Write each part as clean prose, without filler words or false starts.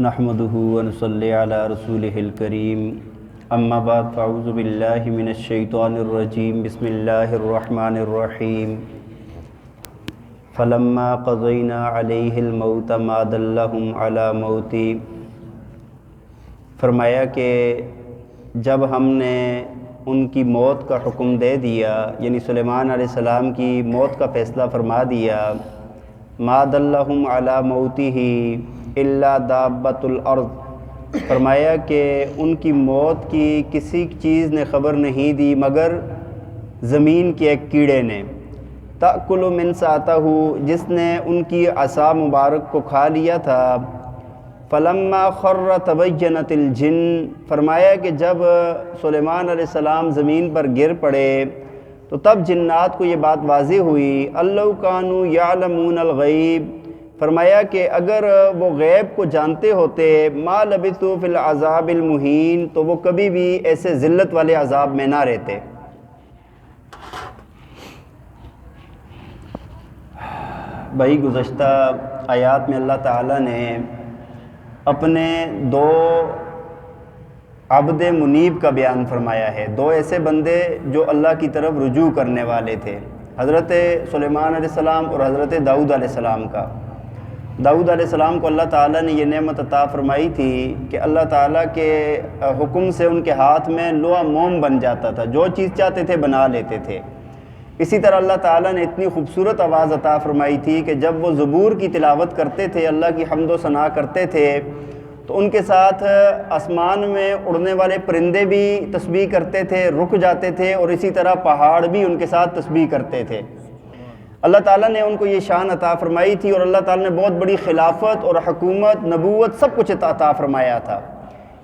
نحمده ونصلي على رسوله الكريم اما بعد فاعوذ بالله من الشیطان الرجیم بسم اللہ الرحمن الرحیم فلما قضینا علیہ الموت ما دلہم علی موتی، فرمایا کہ جب ہم نے ان کی موت کا حکم دے دیا، یعنی سلیمان علیہ السلام کی موت کا فیصلہ فرما دیا، ما دلہم علی موتہ الا دابۃ الارض، فرمایا کہ ان کی موت کی کسی چیز نے خبر نہیں دی مگر زمین کے ایک کیڑے نے، تأکل من سأتہ، جس نے ان کی عصا مبارک کو کھا لیا تھا، فلما خر تبینت الجن، فرمایا کہ جب سلیمان علیہ السلام زمین پر گر پڑے تو تب جنات کو یہ بات واضح ہوئی، اللو کانوا یعلمون الغیب، فرمایا کہ اگر وہ غیب کو جانتے ہوتے، ما لبثوا فی العذاب المہین، تو وہ کبھی بھی ایسے ذلت والے عذاب میں نہ رہتے۔ بھائی گزشتہ آیات میں اللہ تعالیٰ نے اپنے دو عبد منیب کا بیان فرمایا ہے، دو ایسے بندے جو اللہ کی طرف رجوع کرنے والے تھے، حضرت سلیمان علیہ السلام اور حضرت داؤد علیہ السلام کا۔ داؤد علیہ السلام کو اللہ تعالیٰ نے یہ نعمت عطا فرمائی تھی کہ اللہ تعالیٰ کے حکم سے ان کے ہاتھ میں لوہا موم بن جاتا تھا، جو چیز چاہتے تھے بنا لیتے تھے۔ اسی طرح اللہ تعالیٰ نے اتنی خوبصورت آواز عطا فرمائی تھی کہ جب وہ زبور کی تلاوت کرتے تھے، اللہ کی حمد و ثنا کرتے تھے، تو ان کے ساتھ آسمان میں اڑنے والے پرندے بھی تسبیح کرتے تھے، رک جاتے تھے، اور اسی طرح پہاڑ بھی ان کے ساتھ تسبیح کرتے تھے۔ اللہ تعالیٰ نے ان کو یہ شان عطا فرمائی تھی، اور اللہ تعالیٰ نے بہت بڑی خلافت اور حکومت، نبوت، سب کچھ عطا فرمایا تھا۔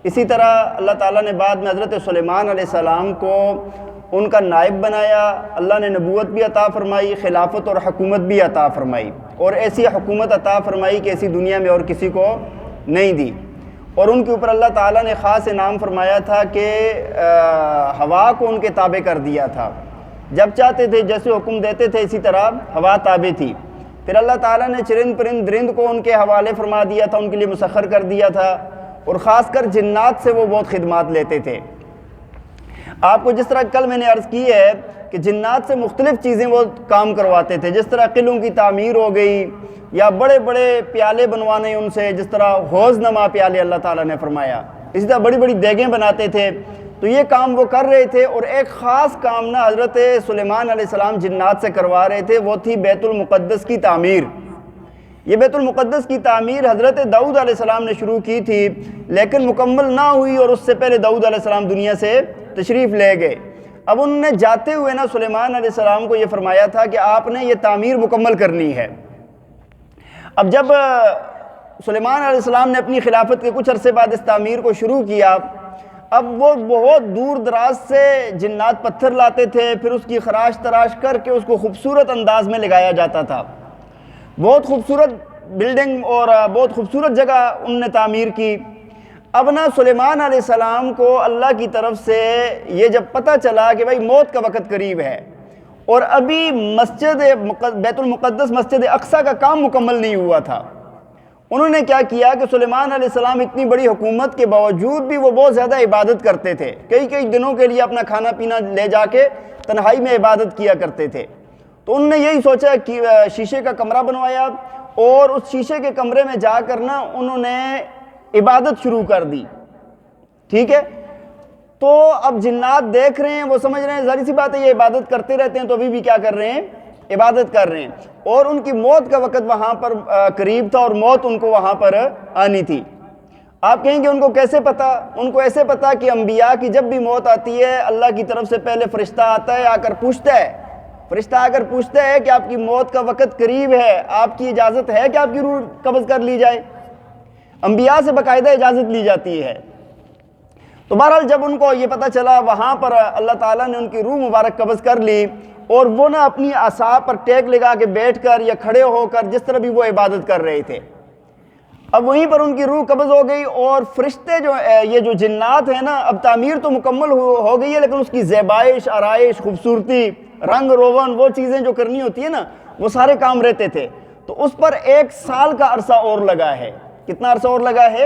اسی طرح اللہ تعالیٰ نے بعد میں حضرت سلیمان علیہ السلام کو ان کا نائب بنایا، اللہ نے نبوت بھی عطا فرمائی، خلافت اور حکومت بھی عطا فرمائی، اور ایسی حکومت عطا فرمائی کہ ایسی دنیا میں اور کسی کو نہیں دی۔ اور ان کے اوپر اللہ تعالیٰ نے خاص انعام فرمایا تھا کہ ہوا کو ان کے تابع کر دیا تھا، جب چاہتے تھے جیسے حکم دیتے تھے اسی طرح ہوا تابع تھی۔ پھر اللہ تعالیٰ نے چرند پرند درند کو ان کے حوالے فرما دیا تھا، ان کے لیے مسخر کر دیا تھا، اور خاص کر جنات سے وہ بہت خدمات لیتے تھے۔ آپ کو جس طرح کل میں نے عرض کی ہے کہ جنات سے مختلف چیزیں وہ کام کرواتے تھے، جس طرح قلعوں کی تعمیر ہو گئی، یا بڑے بڑے پیالے بنوانے ان سے، جس طرح حوض نما پیالے اللہ تعالیٰ نے فرمایا، اسی طرح بڑی بڑی دیگیں بناتے تھے، تو یہ کام وہ کر رہے تھے۔ اور ایک خاص کام نہ حضرت سلیمان علیہ السلام جنات سے کروا رہے تھے، وہ تھی بیت المقدس کی تعمیر۔ یہ بیت المقدس کی تعمیر حضرت داؤد علیہ السلام نے شروع کی تھی، لیکن مکمل نہ ہوئی، اور اس سے پہلے داؤد علیہ السلام دنیا سے تشریف لے گئے۔ اب انہوں نے جاتے ہوئے نا سلیمان علیہ السلام کو یہ فرمایا تھا کہ آپ نے یہ تعمیر مکمل کرنی ہے۔ اب جب سلیمان علیہ السلام نے اپنی خلافت کے کچھ عرصے بعد اس تعمیر کو شروع کیا، اب وہ بہت دور دراز سے جنات پتھر لاتے تھے، پھر اس کی خراش تراش کر کے اس کو خوبصورت انداز میں لگایا جاتا تھا۔ بہت خوبصورت بلڈنگ اور بہت خوبصورت جگہ ان نے تعمیر کی۔ اب نا سلیمان علیہ السلام کو اللہ کی طرف سے یہ جب پتہ چلا کہ بھائی موت کا وقت قریب ہے، اور ابھی بیت المقدس مسجد اقصیٰ کا کام مکمل نہیں ہوا تھا، انہوں نے کیا کیا کہ سلیمان علیہ السلام اتنی بڑی حکومت کے باوجود بھی وہ بہت زیادہ عبادت کرتے تھے، کئی دنوں کے لیے اپنا کھانا پینا لے جا کے تنہائی میں عبادت کیا کرتے تھے۔ تو انہوں نے یہی سوچا کہ شیشے کا کمرہ بنوایا، اور اس شیشے کے کمرے میں جا کر نا انہوں نے عبادت شروع کر دی، ٹھیک ہے۔ تو اب جنات دیکھ رہے ہیں، وہ سمجھ رہے ہیں ظاہر سی بات ہے یہ عبادت کرتے رہتے ہیں، تو ابھی بھی کیا کر رہے ہیں، عبادت کر رہے ہیں، اور ان کی موت کا وقت وہاں پر قریب تھا، اور موت ان کو وہاں پر آنی تھی۔ آپ کہیں گے ان کو کیسے پتا؟ ان کو ایسے پتا کہ انبیاء کی جب بھی موت آتی ہے، اللہ کی طرف سے پہلے فرشتہ آتا ہے، آ کر پوچھتا ہے، فرشتہ آ کر پوچھتا ہے کہ آپ کی موت کا وقت قریب ہے، آپ کی اجازت ہے کہ آپ کی روح قبض کر لی جائے؟ انبیاء سے باقاعدہ اجازت لی جاتی ہے۔ تو بہرحال جب ان کو یہ پتہ چلا، وہاں پر اللہ تعالیٰ نے ان کی روح مبارک قبض کر لی، اور وہ نہ اپنی عصا پر ٹیک لگا کے بیٹھ کر یا کھڑے ہو کر جس طرح بھی وہ عبادت کر رہے تھے، اب وہیں پر ان کی روح قبض ہو گئی۔ اور فرشتے یہ جو جنات ہیں نا، اب تعمیر تو مکمل ہو گئی ہے، لیکن اس کی زیبائش، آرائش، خوبصورتی، رنگ روغن، وہ چیزیں جو کرنی ہوتی ہیں نا، وہ سارے کام رہتے تھے۔ تو اس پر 1 سال کا عرصہ اور لگا ہے۔ کتنا عرصہ اور لگا ہے؟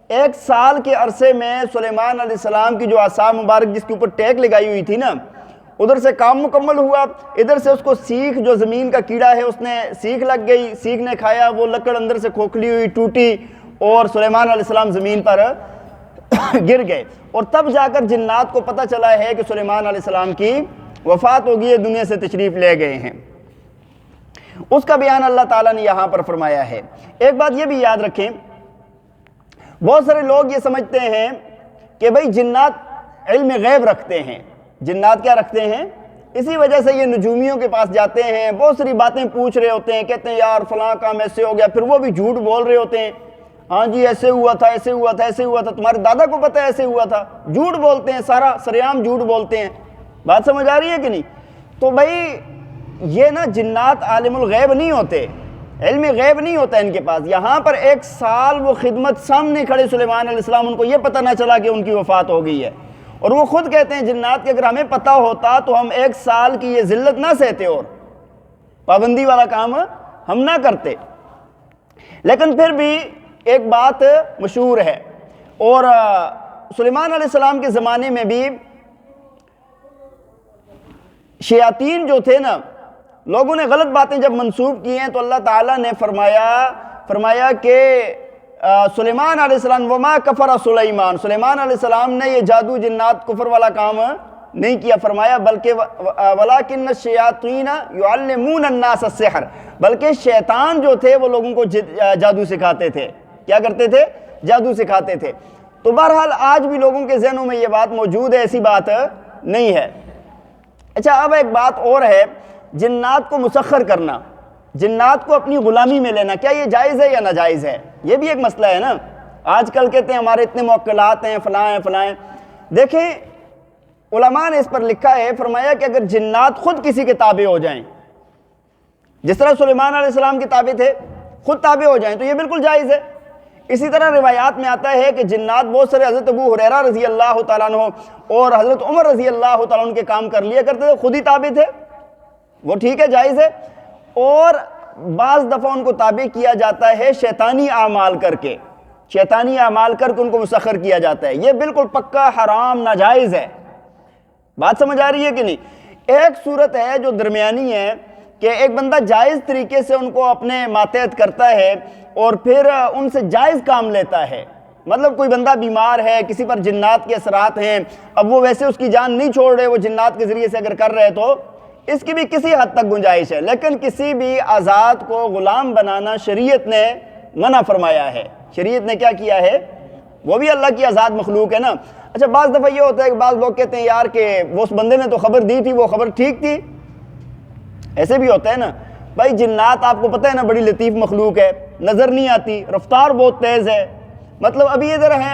1 سال کے عرصے میں سلیمان علیہ السلام کی جو عصا مبارک جس کے اوپر ٹیک لگائی ہوئی تھی نا، ادھر سے کام مکمل ہوا، ادھر سے اس کو سیخ، جو زمین کا کیڑا ہے اس نے سیخ لگ گئی، سیخ نے کھایا، وہ لکڑ اندر سے کھوکھلی ہوئی، ٹوٹی، اور سلیمان علیہ السلام زمین پر گر گئے۔ اور تب جا کر جنات کو پتہ چلا ہے کہ سلیمان علیہ السلام کی وفات ہو گئی ہے، دنیا سے تشریف لے گئے ہیں۔ اس کا بیان اللہ تعالیٰ نے یہاں پر فرمایا ہے۔ ایک بات یہ بھی یاد رکھیں، بہت سارے لوگ یہ سمجھتے ہیں کہ بھئی جنات علم غیب رکھتے ہیں۔ جنات کیا رکھتے ہیں؟ اسی وجہ سے یہ نجومیوں کے پاس جاتے ہیں، بہت ساری باتیں پوچھ رہے ہوتے ہیں، کہتے ہیں یار فلاں کام ایسے ہو گیا، پھر وہ بھی جھوٹ بول رہے ہوتے ہیں، ہاں جی ایسے ہوا تھا، ایسے ہوا تھا، ایسے ہوا تھا، تمہارے دادا کو پتہ ہے ایسے ہوا تھا، جھوٹ بولتے ہیں، سارا سریعام جھوٹ بولتے ہیں۔ بات سمجھ آ رہی ہے کہ نہیں؟ تو بھئی یہ نا جنات عالم الغیب نہیں ہوتے، علم غیب نہیں ہوتا ان کے پاس۔ یہاں پر 1 سال وہ خدمت سامنے کھڑے سلیمان علیہ السلام، ان کو یہ پتہ نہ چلا کہ ان کی وفات ہو گئی ہے، اور وہ خود کہتے ہیں جنات کہ اگر ہمیں پتہ ہوتا تو ہم 1 سال کی یہ ذلت نہ سہتے اور پابندی والا کام ہم نہ کرتے۔ لیکن پھر بھی ایک بات مشہور ہے، اور سلیمان علیہ السلام کے زمانے میں بھی شیاطین جو تھے نا، لوگوں نے غلط باتیں جب منسوب کی ہیں تو اللہ تعالیٰ نے فرمایا کہ سلیمان علیہ السلام وما کفر سلیمان، سلیمان علیہ السلام نے یہ جادو جنات کفر والا کام نہیں کیا، فرمایا بلکہ ولیکن الشیاطین یعلمون الناس السحر، بلکہ شیطان جو تھے وہ لوگوں کو جادو سکھاتے تھے۔ کیا کرتے تھے؟ جادو سکھاتے تھے۔ تو بہرحال آج بھی لوگوں کے ذہنوں میں یہ بات موجود ہے، ایسی بات نہیں ہے۔ اچھا، اب ایک بات اور ہے، جنات کو مسخر کرنا، جنات کو اپنی غلامی میں لینا، کیا یہ جائز ہے یا ناجائز ہے؟ یہ بھی ایک مسئلہ ہے نا۔ آج کل کہتے ہیں ہمارے اتنے موکلات ہیں، فلاں ہیں فلاں ہیں۔ دیکھیں علماء نے اس پر لکھا ہے، فرمایا کہ اگر جنات خود کسی کے تابع ہو جائیں، جس طرح سلیمان علیہ السلام کے تابع تھے، خود تابع ہو جائیں تو یہ بالکل جائز ہے۔ اسی طرح روایات میں آتا ہے کہ جنات بہت سارے حضرت ابو ہریرہ رضی اللہ تعالیٰ عنہ اور حضرت عمر رضی اللہ تعالیٰ عنہ کے کام کر لیا کرتے تھے، خود ہی تابع تھے، وہ ٹھیک ہے، جائز ہے۔ اور بعض دفعہ ان کو تابع کیا جاتا ہے شیطانی اعمال کر کے، شیطانی اعمال کر کے ان کو مسخر کیا جاتا ہے، یہ بالکل پکا حرام ناجائز ہے۔ بات سمجھ آ رہی ہے کہ نہیں؟ ایک صورت ہے جو درمیانی ہے کہ ایک بندہ جائز طریقے سے ان کو اپنے ماتحت کرتا ہے اور پھر ان سے جائز کام لیتا ہے۔ مطلب کوئی بندہ بیمار ہے، کسی پر جنات کے اثرات ہیں، اب وہ ویسے اس کی جان نہیں چھوڑ رہے، وہ جنات کے ذریعے سے اگر کر رہے تو اس کی بھی کسی حد تک گنجائش ہے، لیکن کسی بھی آزاد کو غلام بنانا شریعت نے منع فرمایا ہے۔ شریعت نے کیا کیا ہے؟ وہ بھی اللہ کی آزاد مخلوق ہے نا۔ اچھا، بعض دفعہ یہ ہوتا ہے کہ بعض لوگ کہتے ہیں یار کہ وہ اس بندے نے تو خبر دی تھی، وہ خبر ٹھیک تھی، ایسے بھی ہوتا ہے نا۔ بھائی جنات آپ کو پتہ ہے نا بڑی لطیف مخلوق ہے، نظر نہیں آتی، رفتار بہت تیز ہے، مطلب ابھی ادھر ہیں